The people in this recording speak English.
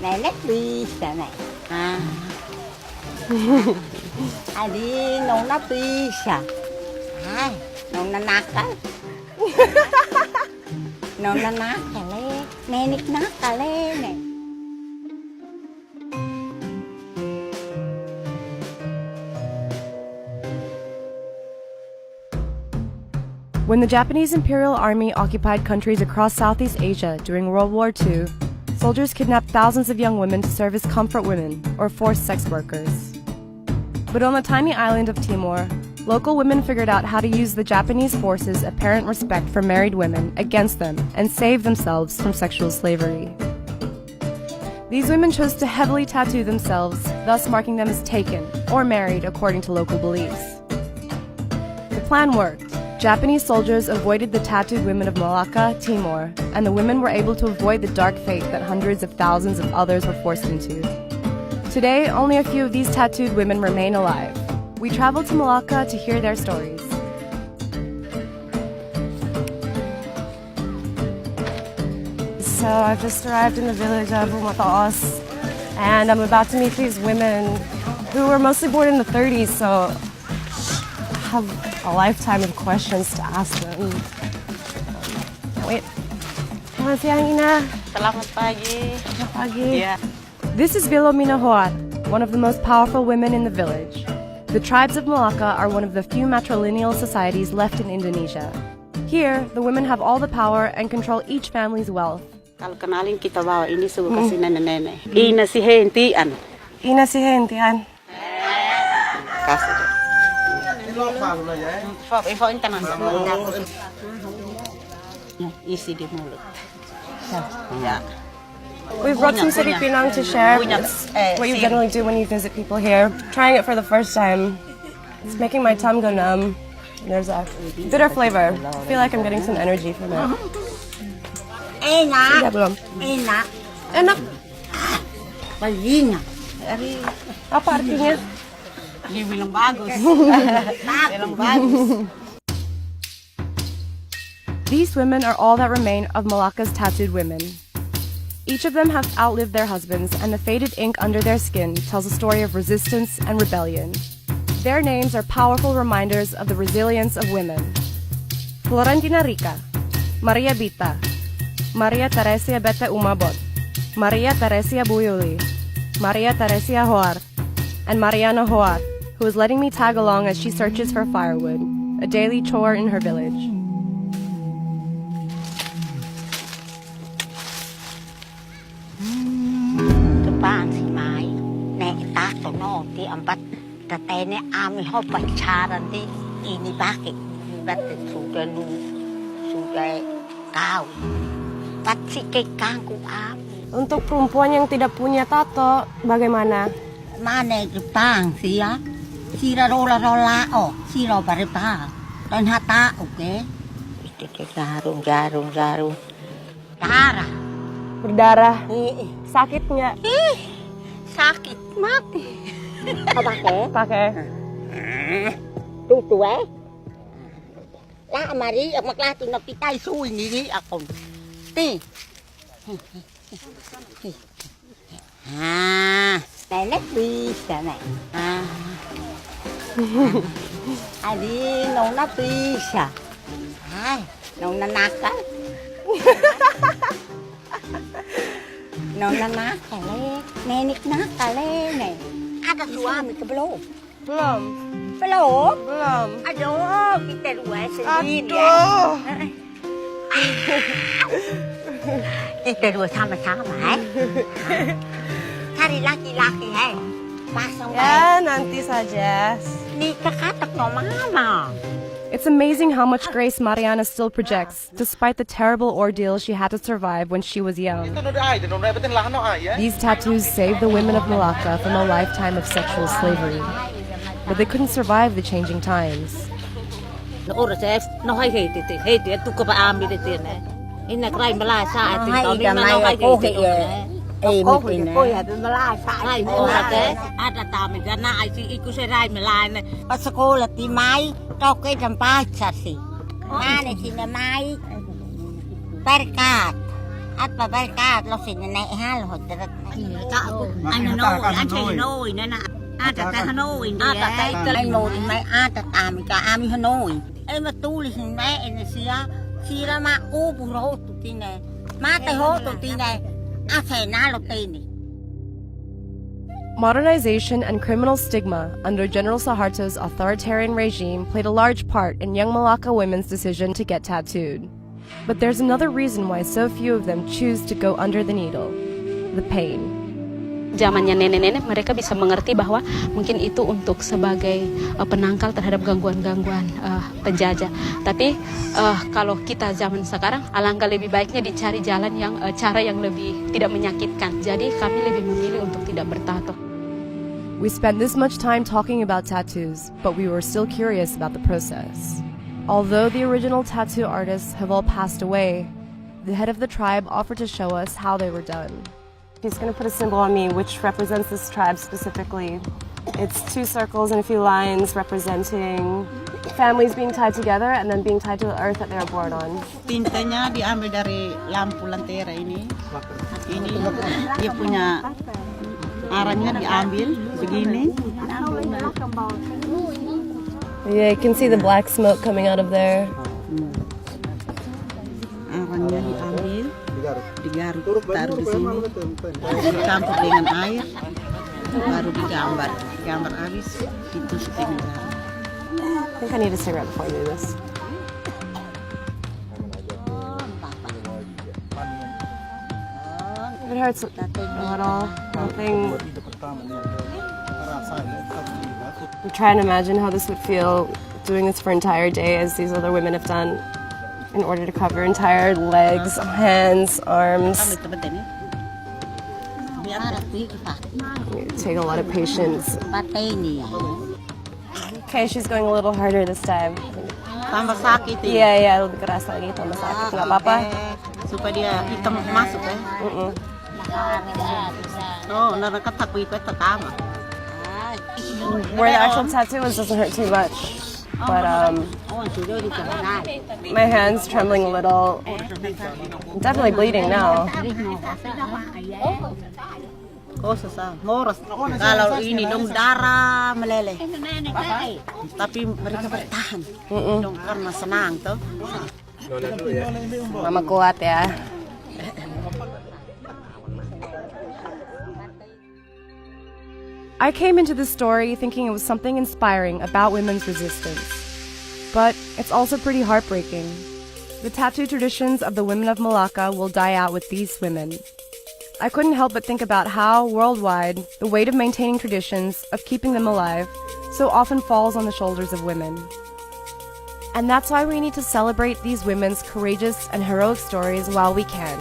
Này nét bisa này. Adi nong na bisa. Nong na nakal. Nong na nakale. Nenik nakale này. When the Japanese Imperial Army occupied countries across Southeast Asia during World War II, soldiers kidnapped thousands of young women to serve as comfort women or forced sex workers. But on the tiny island of Timor, local women figured out how to use the Japanese forces' apparent respect for married women against them and save themselves from sexual slavery. These women chose to heavily tattoo themselves, thus marking them as taken or married according to local beliefs. The plan worked. Japanese soldiers avoided the tattooed women of Malaka, Timor, and the women were able to avoid the dark fate that hundreds of thousands of others were forced into. Today, only a few of these tattooed women remain alive. We traveled to Malaka to hear their stories. So I've just arrived in the village of Umataos, and I'm about to meet these women who were mostly born in the 30s, so I have a lifetime of questions to ask them. Wait. Selamat siang, Ina. Selamat pagi. Selamat pagi. Yeah. This is Vilomina Hoat, one of the most powerful women in the village. The tribes of Malaka are one of the few matrilineal societies left in Indonesia. Here, the women have all the power and control each family's wealth. Kalau kenalin kita bawa ini suruh kasih nenek-nenek. Ina si hentian. Ina si hentian. Kasih. Info internet. Isi di mulut. Ya. We've brought some City Pinang to share. It's what you generally do when you visit people here. Trying it for the first time. It's making my tongue go numb. There's a bitter flavor. I feel like I'm getting some energy from it. Enak. Sudah belum? Enak. Enak. Palinga. Apa artinya? Dia bilang bagus. Bilang bagus. These women are all that remain of Malacca's tattooed women. Each of them have outlived their husbands, and the faded ink under their skin tells a story of resistance and rebellion. Their names are powerful reminders of the resilience of women. Florentina Rica, Maria Bita, Maria Teresia Bete Umabot, Maria Teresia Buyuli, Maria Teresia Hoar, and Mariana Hoar, who is letting me tag along as she searches for firewood, a daily chore in her village. Kepaan si Mai, nek tato no ti ambat tatene ami ho pacaran di ini bakit batin sudah lu sudah kau pasti kekangku am. Untuk perempuan yang tidak punya tato, bagaimana? Mana Jepang sih ya? Sira rola oh, sira baripang. Dan hata oke. Jarum. Darah. Berdarah. Sakit nggak? Sakit mati. Apa Pakai. Tuh lah mari maklah tu nak kita suy ni aku. Ti. Nenek bisa nih. Adi nong na bisa. Nong na nakal. Nong na nakale. Nenek nakale nih. Ada suami ke belum? Belum. Belum? Belum. Aduh, kita dua sendiri ya. Kita dua sama-sama ya. Cari laki-laki ya. Pasang Ya, nanti saja. nikah katak no mama. It's amazing how much grace Mariana still projects, despite the terrible ordeal she had to survive when she was young. These tattoos saved the women of Malacca from a lifetime of sexual slavery. But they couldn't survive the changing times. Ada tamu karena ikut serai melayani. Pas sekolah di Mai, kau ke tempat sasi. Mana sih Mai? Perkat. At babalik lo sinanay halo darat. Ano no, anche noi nana. Ata ta Hanoi ndi. Ata ta ikalay mo din may ata ami ka ami Hanoi. Ay matulis na siya sira ma uburo tutine. Mate ho tutine. Ase nalo tini. Modernization and criminal stigma under General Suharto's authoritarian regime played a large part in young Malaka women's decision to get tattooed. But there's another reason why so few of them choose to go under the needle: the pain. Zamannya nenek-nenek mereka bisa mengerti bahwa mungkin itu untuk sebagai penangkal terhadap gangguan-gangguan penjajah. Tapi kalau kita zaman sekarang, alangkah lebih baiknya dicari jalan yang cara yang lebih tidak menyakitkan. Jadi kami lebih memilih untuk tidak bertato. We spent this much time talking about tattoos, but we were still curious about the process. Although the original tattoo artists have all passed away, the head of the tribe offered to show us how they were done. He's going to put a symbol on me which represents this tribe specifically. It's 2 circles and a few lines representing families being tied together and then being tied to the earth that they were born on. Tintanya diambil dari lampu lentera ini. Ini dia punya arahnya diambil begini. Yeah, you can see the black smoke coming out of there. Arahnya diambil, digaruk, taruh di sini, dicampur dengan air, baru digambar. Gambar habis, ditusuk dengan garam. I think I need a cigarette before I do this. It hurts a little. Nothing. I'm trying to imagine how this would feel doing this for an entire day, as these other women have done, in order to cover entire legs, hands, arms. It take a lot of patience. Okay, she's going a little harder this time. Tambah sakit ya? Iya, lebih keras lagi, tambah sakit. Nggak apa-apa. Supaya dia hitam masuk ya? Oh, narakat aku itu tetama. Where the actual tattoo is doesn't hurt too much, but my hand's trembling a little. I'm definitely bleeding now. Oh, susah. Ngoros. Kalau ini dong darah meleleh. Tapi mereka bertahan. Dong karena senang tuh. Mama kuat ya. I came into this story thinking it was something inspiring about women's resistance. But it's also pretty heartbreaking. The tattoo traditions of the women of Malaka will die out with these women. I couldn't help but think about how, worldwide, the weight of maintaining traditions, of keeping them alive, so often falls on the shoulders of women. And that's why we need to celebrate these women's courageous and heroic stories while we can.